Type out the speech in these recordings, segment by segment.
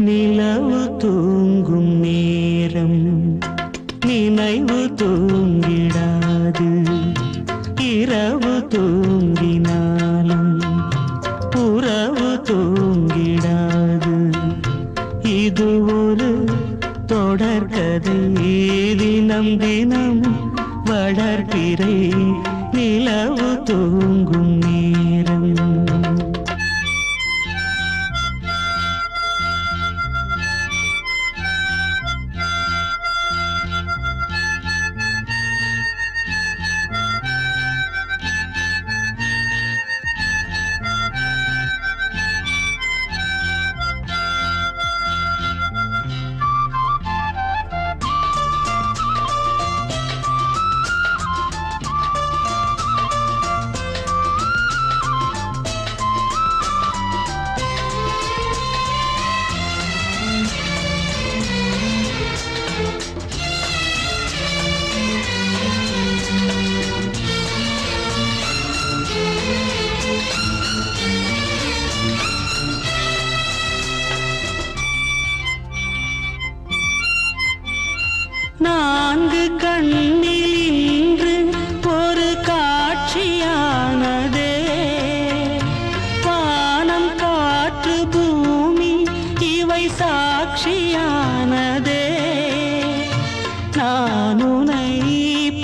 நிலவு தூங்கும் நேரம் நினைவு தூங்கிடாது. இரவு தூங்கினாலும் உறவு தூங்கிடாது. இது ஒரு தொடர்கதை, தினம் தினம் வளர்பிறை நிலவு தூங்கும் நேரம். நான்கு கண்ணில் இன்று ஒரு காட்சியானதே. வானம் காற்று பூமி இவை சாட்சியானதே. நான் உன்னை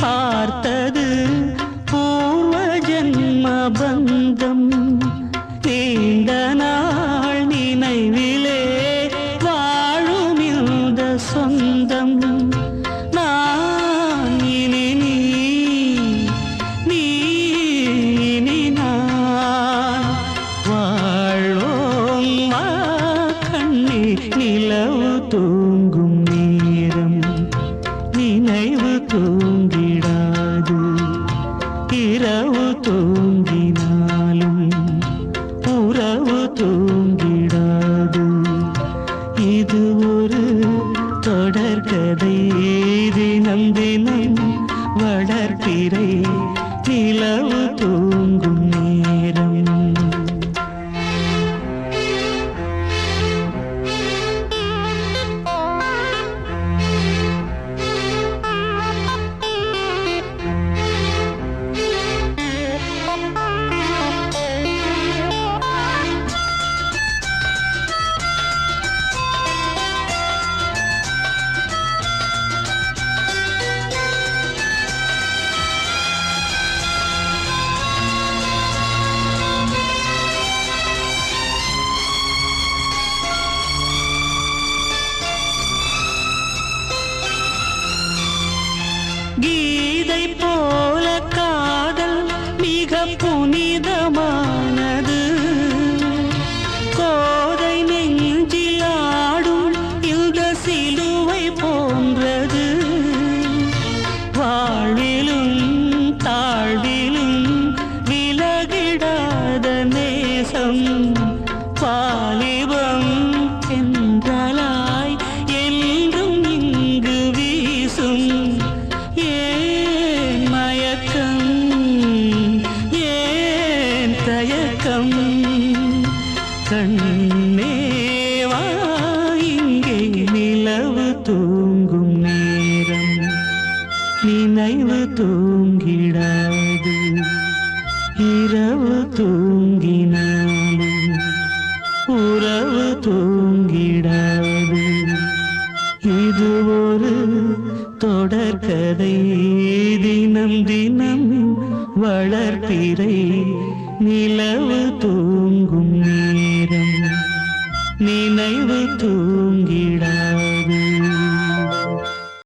பார்த்தது பூர்வ ஜன்ம பந்தம். நீண்ட நாள் நினைவிலே வாழும் இந்த சொந்தம். நிலவு தூங்கும் நேரம் நினைவு தூங்கிடாது. இரவு தூங்கினாலும் உறவு தூங்கிடாது. இது ஒரு தொடர்கதை, தினம் தினம் வளர்பிறை நிலவு தூங்கும் நேரம். கீதை போல காதல் மிக புனிதமானது. கோதை நெஞ்சில் ஆடும் இந்த சிலுவை போன்றது. வாழ்விலும் தாழ்விலும் விலகிடாத நேசம். வாலிபம் என்றலாய் என்றும் இங்கு வீசும். தயக்கம் கண்ணேவா இங்கே நிலவு தூங்கும் நேரம் நினைவு தூங்கிடாது. இரவு தூங்கினாலும் உறவு தூங்கிடாது. இது ஒரு தொடர்கதை, தினம் தினம் வளர்பிறை நிலவு தூ